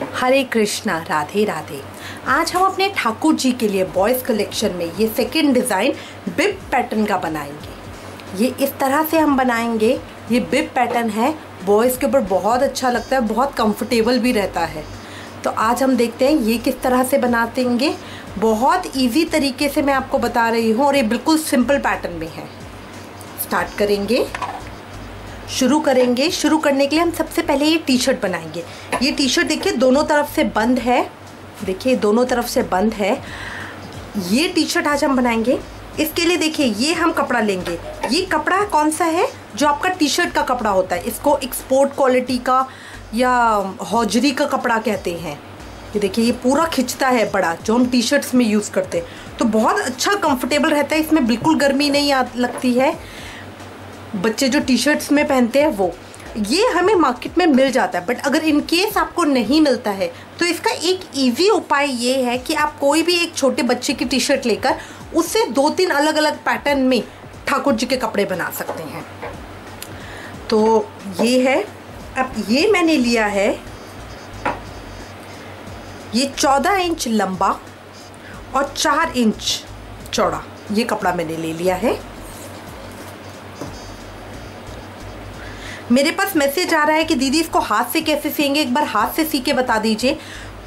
हरे कृष्णा, राधे राधे। आज हम अपने ठाकुर जी के लिए बॉयज़ कलेक्शन में ये सेकंड डिज़ाइन बिब पैटर्न का बनाएंगे। ये इस तरह से हम बनाएंगे। ये बिब पैटर्न है, बॉयज़ के ऊपर बहुत अच्छा लगता है, बहुत कंफर्टेबल भी रहता है। तो आज हम देखते हैं ये किस तरह से बनाते हैं। बहुत इजी तरीके से मैं आपको बता रही हूँ और ये बिल्कुल सिंपल पैटर्न में है। स्टार्ट करेंगे, शुरू करेंगे। शुरू करने के लिए हम सबसे पहले ये टी शर्ट बनाएंगे। ये टी शर्ट देखिए दोनों तरफ से बंद है, देखिए दोनों तरफ से बंद है। ये टी शर्ट आज हम बनाएंगे। इसके लिए देखिए ये हम कपड़ा लेंगे। ये कपड़ा कौन सा है? जो आपका टी शर्ट का कपड़ा होता है। इसको एक्सपोर्ट क्वालिटी का या हौजरी का कपड़ा कहते हैं। ये देखिए ये पूरा खिंचता है बड़ा, जो हम टी शर्ट्स में यूज़ करते हैं। तो बहुत अच्छा कंफर्टेबल रहता है, इसमें बिल्कुल गर्मी नहीं लगती है। बच्चे जो टी शर्ट्स में पहनते हैं वो, ये हमें मार्केट में मिल जाता है। बट अगर इन केस आपको नहीं मिलता है तो इसका एक इजी उपाय ये है कि आप कोई भी एक छोटे बच्चे की टी शर्ट लेकर उससे 2-3 अलग अलग पैटर्न में ठाकुर जी के कपड़े बना सकते हैं। तो ये है। अब ये मैंने लिया है, ये 14 इंच लंबा और 4 इंच चौड़ा ये कपड़ा मैंने ले लिया है। मेरे पास मैसेज आ रहा है कि दीदी इसको हाथ से कैसे सिएंगे, एक बार हाथ से सी के बता दीजिए।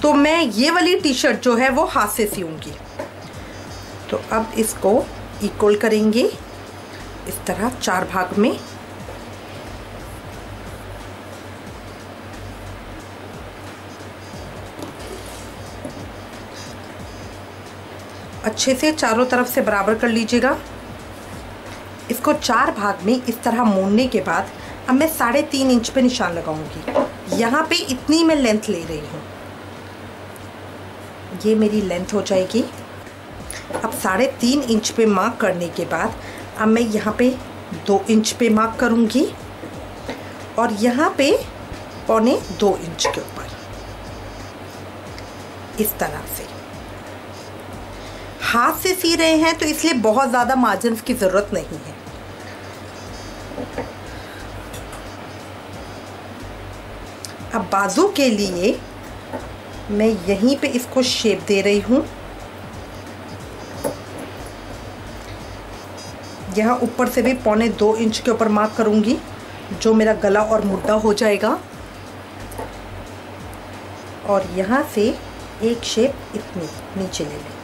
तो मैं ये वाली टी शर्ट जो है वो हाथ से सीऊंगी। तो अब इसको इक्वल करेंगे इस तरह 4 भाग में। अच्छे से चारों तरफ से बराबर कर लीजिएगा। इसको 4 भाग में इस तरह मोड़ने के बाद अब मैं 3.5 इंच पे निशान लगाऊंगी। यहाँ पे इतनी मैं लेंथ ले रही हूँ, ये मेरी लेंथ हो जाएगी। अब 3.5 इंच पे मार्क करने के बाद अब मैं यहाँ पे 2 इंच पे मार्क करूँगी और यहाँ पे 1.25 इंच के ऊपर इस तरह से। हाथ से सी रहे हैं तो इसलिए बहुत ज़्यादा मार्जिन की ज़रूरत नहीं है। अब बाजू के लिए मैं यहीं पे इसको शेप दे रही हूँ। यहाँ ऊपर से भी 1.25 इंच के ऊपर मार्क करूँगी, जो मेरा गला और मुड्ढा हो जाएगा। और यहाँ से एक शेप इतनी नीचे ले लेंगे,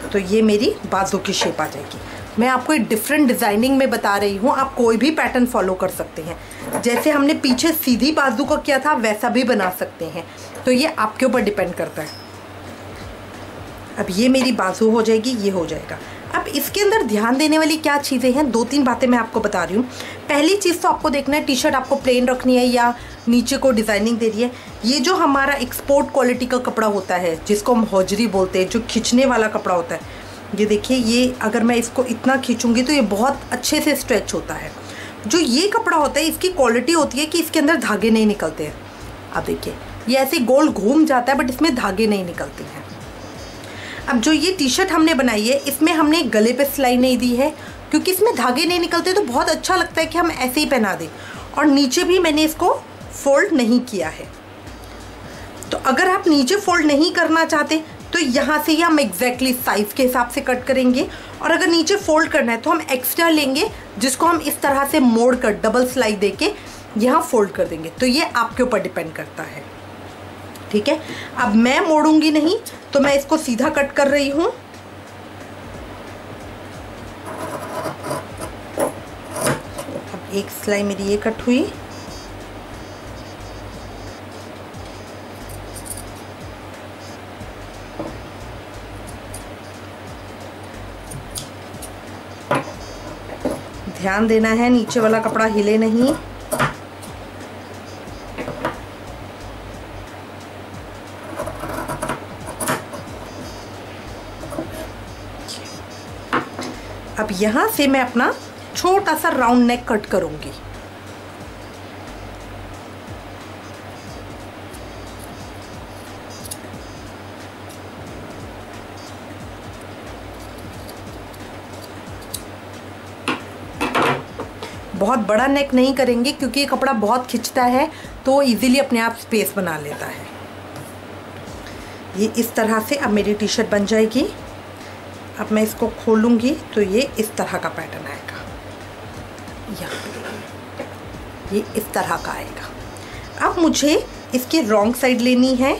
तो ये मेरी बाजू की शेप आ जाएगी। मैं आपको एक डिफरेंट डिज़ाइनिंग में बता रही हूँ, आप कोई भी पैटर्न फॉलो कर सकते हैं। जैसे हमने पीछे सीधी बाजू का किया था वैसा भी बना सकते हैं, तो ये आपके ऊपर डिपेंड करता है। अब ये मेरी बाजू हो जाएगी, ये हो जाएगा। अब इसके अंदर ध्यान देने वाली क्या चीज़ें हैं, 2-3 बातें मैं आपको बता रही हूँ। पहली चीज़ तो आपको देखना है टी शर्ट आपको प्लेन रखनी है या नीचे को डिज़ाइनिंग दे रही है। ये जो हमारा एक्सपोर्ट क्वालिटी का कपड़ा होता है, जिसको हम हौजरी बोलते हैं, जो खींचने वाला कपड़ा होता है, ये देखिए ये अगर मैं इसको इतना खींचूंगी तो ये बहुत अच्छे से स्ट्रेच होता है। जो ये कपड़ा होता है इसकी क्वालिटी होती है कि इसके अंदर धागे नहीं निकलते हैं। अब देखिए ये ऐसे गोल घूम जाता है बट इसमें धागे नहीं निकलते हैं। अब जो ये टी शर्ट हमने बनाई है इसमें हमने गले पे सिलाई नहीं दी है, क्योंकि इसमें धागे नहीं निकलते तो बहुत अच्छा लगता है कि हम ऐसे ही पहना दें। और नीचे भी मैंने इसको फोल्ड नहीं किया है। तो अगर आप नीचे फोल्ड नहीं करना चाहते तो यहाँ से ही हम एग्जैक्टली साइज़ के हिसाब से कट करेंगे। और अगर नीचे फोल्ड करना है तो हम एक्स्ट्रा लेंगे, जिसको हम इस तरह से मोड़ कर डबल सिलाई देके यहाँ फोल्ड कर देंगे। तो ये आपके ऊपर डिपेंड करता है, ठीक है। अब मैं मोड़ूंगी नहीं तो मैं इसको सीधा कट कर रही हूँ। अब एक सिलाई मेरी ये कट हुई। ध्यान देना है नीचे वाला कपड़ा हिले नहीं। अब यहाँ से मैं अपना छोटा सा राउंड नेक कट करूँगी। बहुत बड़ा नेक नहीं करेंगे क्योंकि ये कपड़ा बहुत खिंचता है, तो इजीली अपने आप स्पेस बना लेता है। ये इस तरह से अब मेरी टी शर्ट बन जाएगी। अब मैं इसको खोलूँगी तो ये इस तरह का पैटर्न आएगा, ये इस तरह का आएगा। अब मुझे इसकी रॉन्ग साइड लेनी है।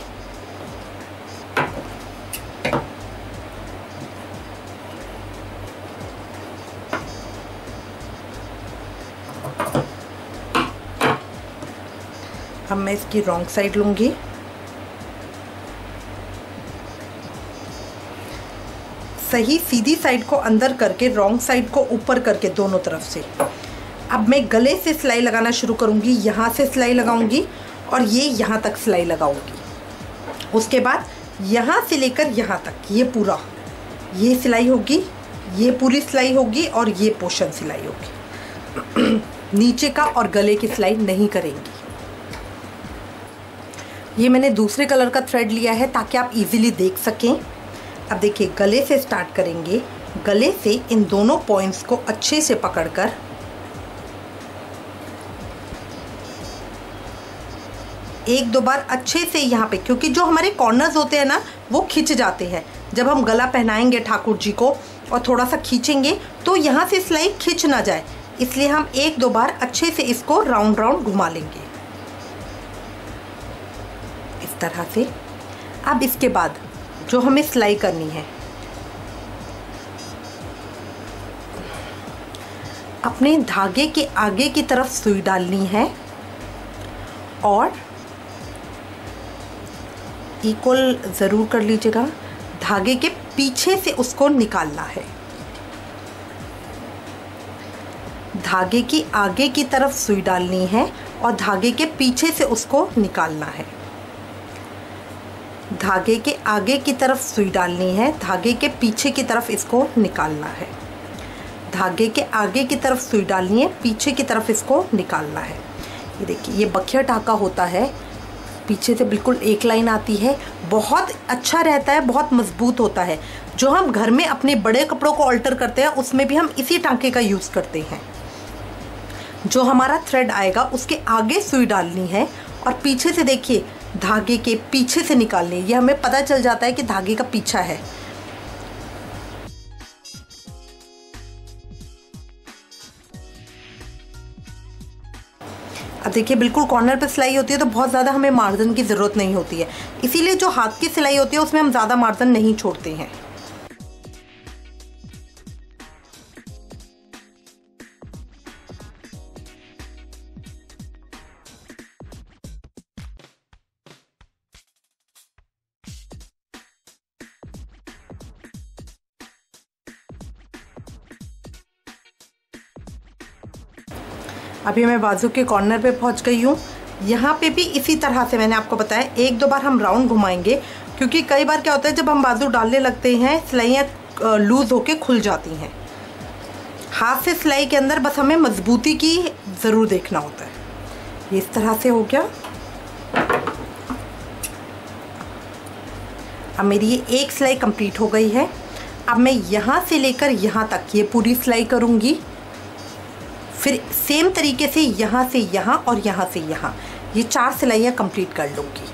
अब मैं इसकी रॉन्ग साइड लूँगी। सही सीधी साइड को अंदर करके रॉन्ग साइड को ऊपर करके दोनों तरफ से। अब मैं गले से सिलाई लगाना शुरू करूँगी। यहाँ से सिलाई लगाऊंगी और ये यहाँ तक सिलाई लगाऊंगी। उसके बाद यहाँ से लेकर यहाँ तक ये पूरा ये सिलाई होगी, ये पूरी सिलाई होगी और ये पोर्शन सिलाई होगी। नीचे का और गले की सिलाई नहीं करेंगी। ये मैंने दूसरे कलर का थ्रेड लिया है ताकि आप इजीली देख सकें। अब देखिए, गले से स्टार्ट करेंगे। गले से इन दोनों पॉइंट्स को अच्छे से पकड़कर एक दो बार अच्छे से यहाँ पे, क्योंकि जो हमारे कॉर्नर्स होते हैं ना वो खिंच जाते हैं। जब हम गला पहनाएंगे ठाकुर जी को और थोड़ा सा खींचेंगे तो यहाँ से सिलाई खिंच ना जाए, इसलिए हम एक दो बार अच्छे से इसको राउंड राउंड घुमा लेंगे इस तरह से। अब इसके बाद जो हमें सिलाई करनी है, अपने धागे के आगे की तरफ सुई डालनी है और इक्वल ज़रूर कर लीजिएगा। धागे के पीछे से उसको निकालना है। धागे की आगे की तरफ सुई डालनी है और धागे के पीछे से उसको निकालना है। धागे के आगे की तरफ सुई डालनी है, धागे के पीछे की तरफ इसको निकालना है। धागे के आगे की तरफ सुई डालनी है, पीछे की तरफ इसको निकालना है। ये देखिए, ये बखिया टाका होता है, पीछे से बिल्कुल एक लाइन आती है, बहुत अच्छा रहता है, बहुत मजबूत होता है। जो हम घर में अपने बड़े कपड़ों को ऑल्टर करते हैं उसमें भी हम इसी टाँके का यूज़ करते हैं। जो हमारा थ्रेड आएगा उसके आगे सुई डालनी है और पीछे से देखिए धागे के पीछे से निकालनी है। ये हमें पता चल जाता है कि धागे का पीछा है। अब देखिए, बिल्कुल कॉर्नर पे सिलाई होती है तो बहुत ज़्यादा हमें मार्जिन की ज़रूरत नहीं होती है, इसीलिए जो हाथ की सिलाई होती है उसमें हम ज़्यादा मार्जिन नहीं छोड़ते हैं। अभी मैं बाजू के कॉर्नर पे पहुंच गई हूँ। यहाँ पे भी इसी तरह से मैंने आपको बताया, एक दो बार हम राउंड घुमाएंगे, क्योंकि कई बार क्या होता है जब हम बाजू डालने लगते हैं सिलाइयाँ लूज़ होके खुल जाती हैं। हाथ से सिलाई के अंदर बस हमें मजबूती की ज़रूर देखना होता है। ये इस तरह से हो गया। अब मेरी ये एक सिलाई कंप्लीट हो गई है। अब मैं यहाँ से लेकर यहाँ तक ये पूरी सिलाई करूँगी। फिर सेम तरीके से यहाँ से यहाँ और यहाँ से यहाँ, ये 4 सिलाइयाँ कंप्लीट कर लूँगी।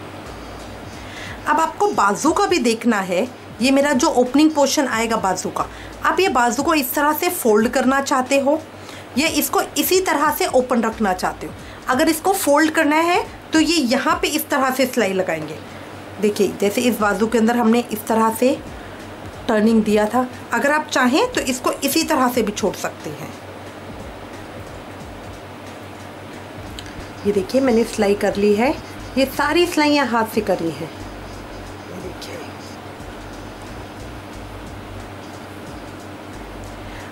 अब आपको बाजू का भी देखना है। ये मेरा जो ओपनिंग पोर्शन आएगा बाजू का, आप ये बाजू को इस तरह से फोल्ड करना चाहते हो या इसको इसी तरह से ओपन रखना चाहते हो। अगर इसको फोल्ड करना है तो ये यहाँ पे इस तरह से सिलाई लगाएंगे। देखिए, जैसे इस बाजू के अंदर हमने इस तरह से टर्निंग दिया था, अगर आप चाहें तो इसको इसी तरह से भी छोड़ सकते हैं। ये देखिए, मैंने सिलाई कर ली है। ये सारी सिलाइयाँ हाथ से करी है। ये देखिए,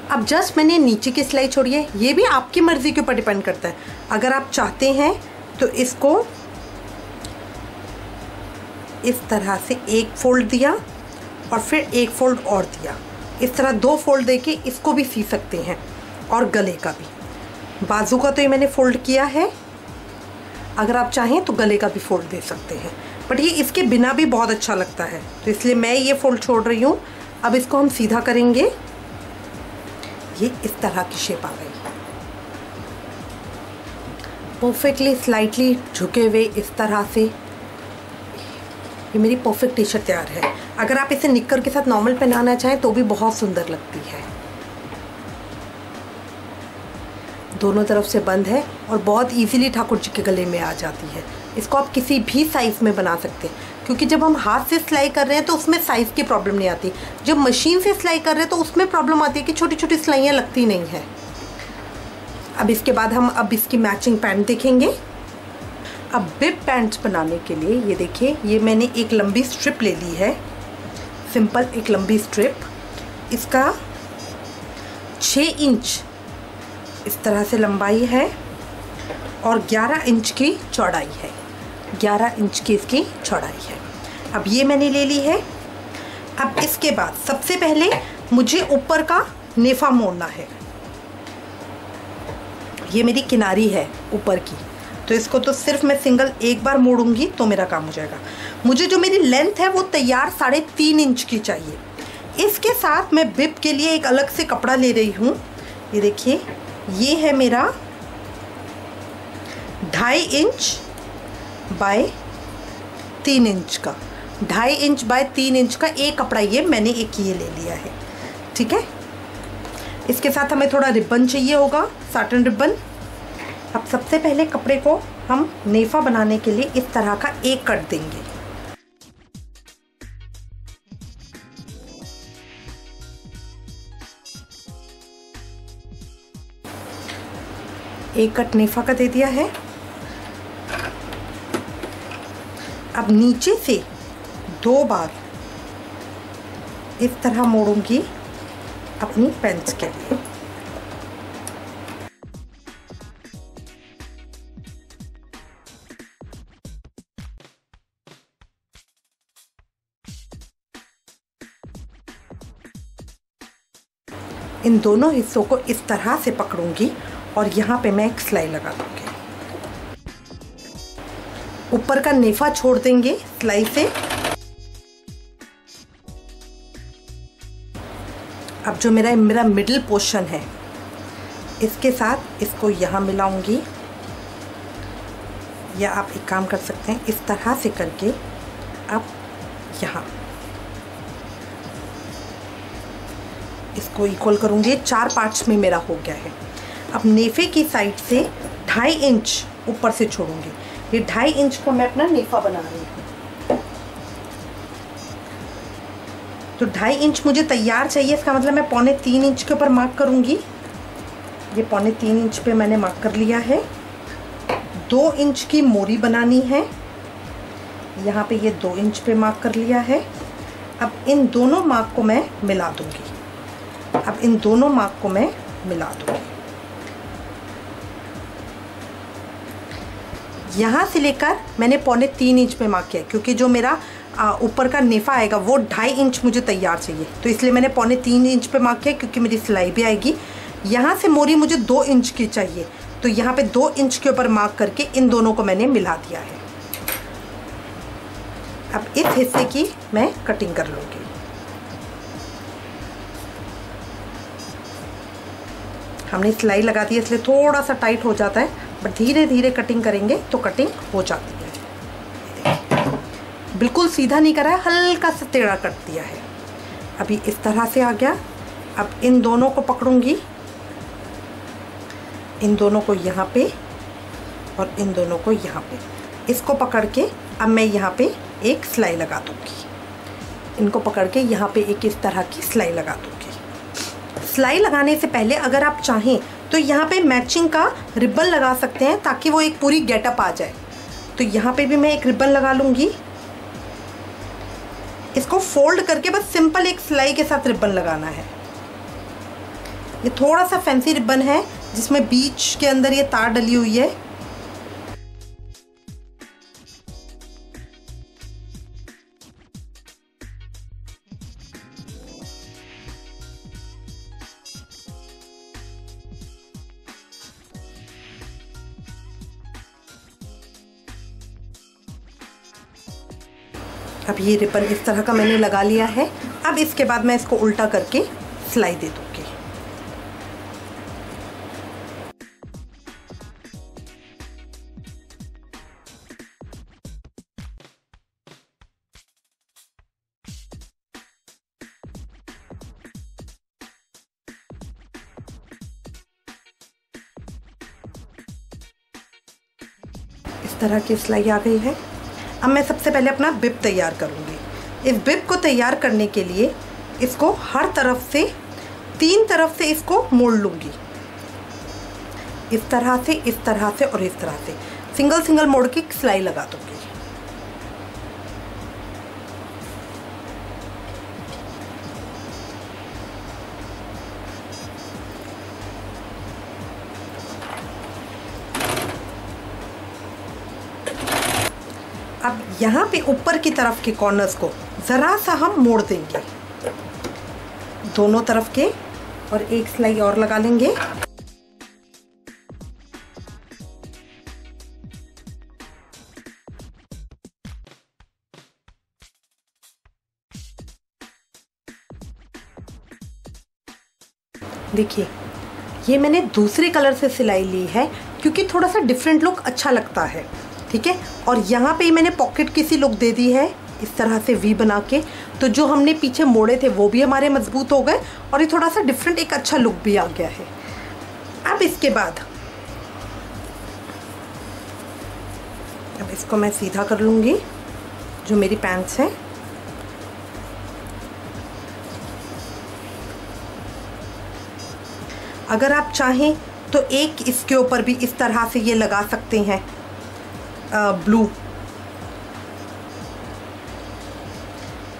अब जस्ट मैंने नीचे की सिलाई छोड़ी है। ये भी आपकी मर्ज़ी के ऊपर डिपेंड करता है। अगर आप चाहते हैं तो इसको इस तरह से एक फोल्ड दिया और फिर एक फोल्ड और दिया, इस तरह 2 फोल्ड देके इसको भी सी सकते हैं। और गले का भी, बाजू का तो ये मैंने फोल्ड किया है, अगर आप चाहें तो गले का भी फोल्ड दे सकते हैं, बट ये इसके बिना भी बहुत अच्छा लगता है, तो इसलिए मैं ये फोल्ड छोड़ रही हूँ। अब इसको हम सीधा करेंगे। ये इस तरह की शेप आ गई। परफेक्टली स्लाइटली झुके हुए इस तरह से ये मेरी परफेक्ट टी शर्ट तैयार है। अगर आप इसे निक्कर के साथ नॉर्मल पहनाना चाहें तो भी बहुत सुंदर लगती है। दोनों तरफ से बंद है और बहुत इजीली ठाकुर जी के गले में आ जाती है। इसको आप किसी भी साइज़ में बना सकते हैं, क्योंकि जब हम हाथ से सिलाई कर रहे हैं तो उसमें साइज़ की प्रॉब्लम नहीं आती। जब मशीन से सिलाई कर रहे हैं तो उसमें प्रॉब्लम आती है कि छोटी छोटी सिलाइयाँ लगती नहीं है। अब इसके बाद हम अब इसकी मैचिंग पैंट देखेंगे। अब बिब पैंट्स बनाने के लिए ये देखिए, ये मैंने एक लंबी स्ट्रिप ले ली है, सिंपल एक लंबी स्ट्रिप। इसका 6 इंच इस तरह से लंबाई है और 11 इंच की चौड़ाई है। 11 इंच की इसकी चौड़ाई है। अब ये मैंने ले ली है। अब इसके बाद सबसे पहले मुझे ऊपर का नेफा मोड़ना है। ये मेरी किनारी है ऊपर की, तो इसको तो सिर्फ मैं सिंगल एक बार मोड़ूंगी तो मेरा काम हो जाएगा। मुझे जो मेरी लेंथ है वो तैयार 3.5 इंच की चाहिए। इसके साथ मैं बिब के लिए एक अलग से कपड़ा ले रही हूँ। ये देखिए, ये है मेरा 2.5 इंच बाय 3 इंच का, 2.5 इंच बाय 3 इंच का एक कपड़ा, ये मैंने एक ये ले लिया है। ठीक है, इसके साथ हमें थोड़ा रिबन चाहिए होगा, साटन रिबन। अब सबसे पहले कपड़े को हम नेफा बनाने के लिए इस तरह का एक कट देंगे। एक कट नेफा का दे दिया है। अब नीचे से 2 बार इस तरह मोड़ूंगी अपनी पैंट्स के लिए। इन दोनों हिस्सों को इस तरह से पकड़ूंगी और यहाँ पे मैं एक सिलाई लगा दूंगी। ऊपर का नेफा छोड़ देंगे सिलाई से। अब जो मेरा मिडिल पोर्शन है, इसके साथ इसको यहाँ मिलाऊंगी, या आप एक काम कर सकते हैं, इस तरह से करके अब यहाँ इसको इक्वल करूँगी। 4 पार्ट्स में मेरा हो गया है। अब नेफे की साइड से 2.5 इंच ऊपर से छोड़ूंगी। ये 2.5 इंच का मैं अपना नेफा बना रही हूँ। तो 2.5 इंच मुझे तैयार चाहिए, इसका मतलब मैं 2.25 इंच के ऊपर मार्क करूँगी। ये 2.25 इंच पे मैंने मार्क कर लिया है। 2 इंच की मोरी बनानी है, यहाँ पे ये 2 इंच पे मार्क कर लिया है। अब इन दोनों मार्क को मैं मिला दूँगी। अब इन दोनों मार्क को मैं मिला दूँगी। यहाँ से लेकर मैंने 2.25 इंच पे मार्क किया, क्योंकि जो मेरा ऊपर का नेफा आएगा वो 2.5 इंच मुझे तैयार चाहिए, तो इसलिए मैंने 2.25 इंच पे मार्क किया, क्योंकि मेरी सिलाई भी आएगी। यहाँ से मोरी मुझे 2 इंच की चाहिए, तो यहाँ पे 2 इंच के ऊपर मार्क करके इन दोनों को मैंने मिला दिया है। अब इस हिस्से की मैं कटिंग कर लूँगी। हमने सिलाई लगा दी है इसलिए थोड़ा सा टाइट हो जाता है, बट धीरे धीरे कटिंग करेंगे तो कटिंग हो जाती है। बिल्कुल सीधा नहीं करा है, हल्का सा टेढ़ा कट दिया है। अभी इस तरह से आ गया। अब इन दोनों को पकड़ूंगी, इन दोनों को यहाँ पे और इन दोनों को यहाँ पे, इसको पकड़ के अब मैं यहाँ पे एक सिलाई लगा दूँगी। इनको पकड़ के यहाँ पे एक इस तरह की सिलाई लगा दूँगी। सिलाई लगाने से पहले अगर आप चाहें तो यहाँ पे मैचिंग का रिबन लगा सकते हैं, ताकि वो एक पूरी गेटअप आ जाए। तो यहाँ पे भी मैं एक रिबन लगा लूँगी। इसको फोल्ड करके बस सिंपल एक सिलाई के साथ रिबन लगाना है। ये थोड़ा सा फैंसी रिबन है जिसमें बीच के अंदर ये तार डली हुई है। अब ये रिबन इस तरह का मैंने लगा लिया है। अब इसके बाद मैं इसको उल्टा करके सिलाई दे दूँगी। तरह की सिलाई आ गई है। अब मैं सबसे पहले अपना बिब तैयार करूँगी। इस बिब को तैयार करने के लिए इसको हर तरफ से 3 तरफ से इसको मोड़ लूँगी। इस तरह से, इस तरह से और इस तरह से सिंगल सिंगल मोड़ की सिलाई लगा दूँगी। अब यहाँ पे ऊपर की तरफ के कॉर्नर्स को ज़रा सा हम मोड़ देंगे दोनों तरफ के, और एक सिलाई और लगा लेंगे। देखिए, ये मैंने दूसरे कलर से सिलाई ली है क्योंकि थोड़ा सा डिफरेंट लुक अच्छा लगता है, ठीक है। और यहाँ पे मैंने पॉकेट की सी लुक दे दी है इस तरह से वी बना के, तो जो हमने पीछे मोड़े थे वो भी हमारे मजबूत हो गए और ये थोड़ा सा डिफरेंट एक अच्छा लुक भी आ गया है। अब इसके बाद अब इसको मैं सीधा कर लूँगी जो मेरी पैंट्स हैं। अगर आप चाहें तो एक इसके ऊपर भी इस तरह से ये लगा सकते हैं ब्लू,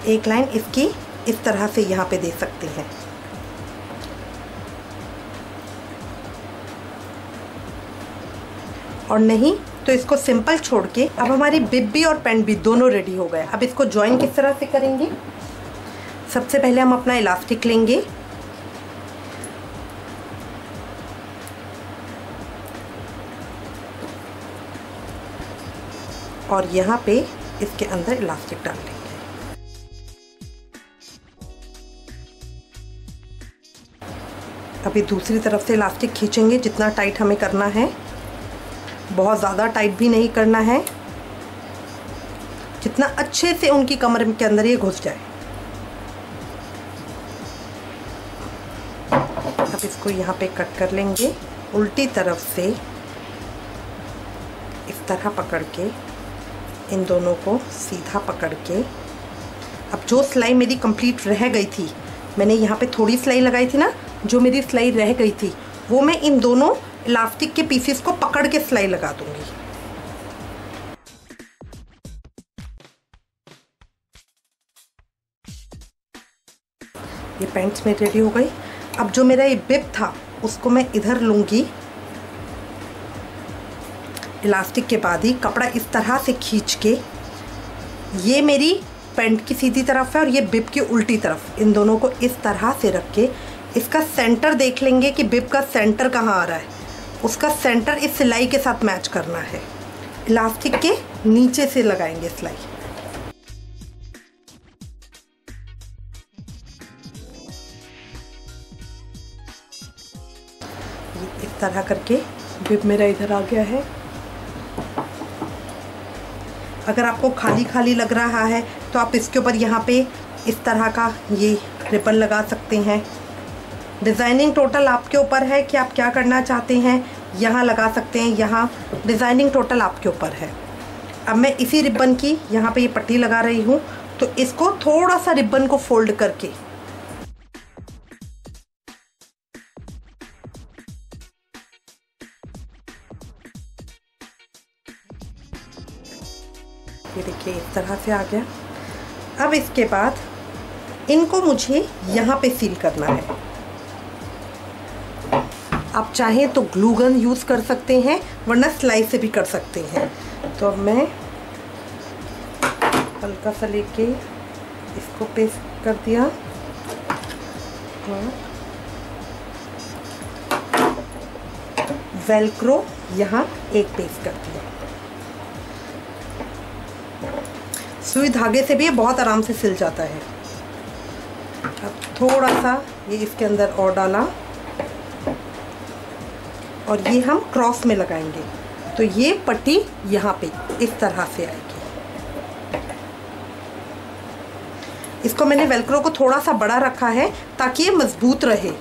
एक लाइन इसकी इस तरह से यहाँ पे दे सकते हैं। और नहीं तो इसको सिंपल छोड़ के अब हमारी बिब भी और पैंट भी दोनों रेडी हो गए। अब इसको जॉइन किस तरह से करेंगे? सबसे पहले हम अपना इलास्टिक लेंगे, और यहाँ पे इसके अंदर इलास्टिक डाल लेंगे। अभी दूसरी तरफ से इलास्टिक खींचेंगे जितना टाइट हमें करना है, बहुत ज़्यादा टाइट भी नहीं करना है, जितना अच्छे से उनकी कमर के अंदर ये घुस जाए। अब इसको यहाँ पे कट कर लेंगे, उल्टी तरफ से इस तरह पकड़ के इन दोनों को सीधा पकड़ के। अब जो सिलाई मेरी कंप्लीट रह गई थी, मैंने यहाँ पे थोड़ी सिलाई लगाई थी ना, जो मेरी सिलाई रह गई थी वो मैं इन दोनों इलास्टिक के पीसेस को पकड़ के सिलाई लगा दूंगी। ये पैंट्स में रेडी हो गई। अब जो मेरा ये बिब था उसको मैं इधर लूँगी, इलास्टिक के बाद ही कपड़ा इस तरह से खींच के, ये मेरी पैंट की सीधी तरफ है और ये बिब की उल्टी तरफ, इन दोनों को इस तरह से रख के इसका सेंटर देख लेंगे कि बिब का सेंटर कहाँ आ रहा है, उसका सेंटर इस सिलाई के साथ मैच करना है। इलास्टिक के नीचे से लगाएंगे सिलाई, इस तरह करके बिब मेरा इधर आ गया है। अगर आपको खाली खाली लग रहा है तो आप इसके ऊपर यहाँ पे इस तरह का ये रिबन लगा सकते हैं। डिज़ाइनिंग टोटल आपके ऊपर है कि आप क्या करना चाहते हैं, यहाँ लगा सकते हैं, यहाँ डिज़ाइनिंग टोटल आपके ऊपर है। अब मैं इसी रिबन की यहाँ पे ये पट्टी लगा रही हूँ, तो इसको थोड़ा सा रिबन को फोल्ड करके ये देखिए इस तरह से आ गया। अब इसके बाद इनको मुझे यहाँ पे सील करना है। आप चाहें तो ग्लू गन यूज़ कर सकते हैं, वरना सिलाई से भी कर सकते हैं। तो अब मैं हल्का सा लेके इसको पेस्ट कर दिया और वेलक्रो यहाँ एक पेस्ट कर दिया। सुई धागे से भी ये बहुत आराम से सिल जाता है। अब थोड़ा सा ये इसके अंदर और डाला और ये हम क्रॉस में लगाएंगे, तो ये पट्टी यहाँ पे इस तरह से आएगी। इसको मैंने वेलक्रो को थोड़ा सा बड़ा रखा है ताकि ये मजबूत रहे।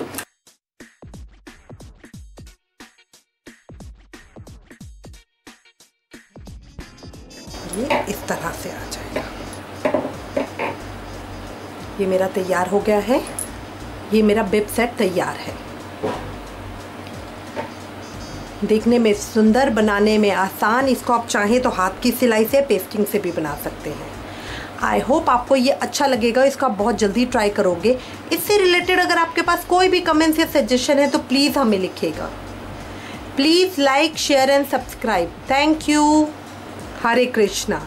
ये इस तरह से आ जाएगा। ये मेरा तैयार हो गया है। ये मेरा बिब सेट तैयार है। देखने में सुंदर, बनाने में आसान। इसको आप चाहें तो हाथ की सिलाई से, पेस्टिंग से भी बना सकते हैं। आई होप आपको ये अच्छा लगेगा। इसको आप बहुत जल्दी ट्राई करोगे। इससे रिलेटेड अगर आपके पास कोई भी कमेंट्स या सजेशन है तो प्लीज़ हमें लिखिएगा। Please like, share and subscribe. Thank you. Hare Krishna.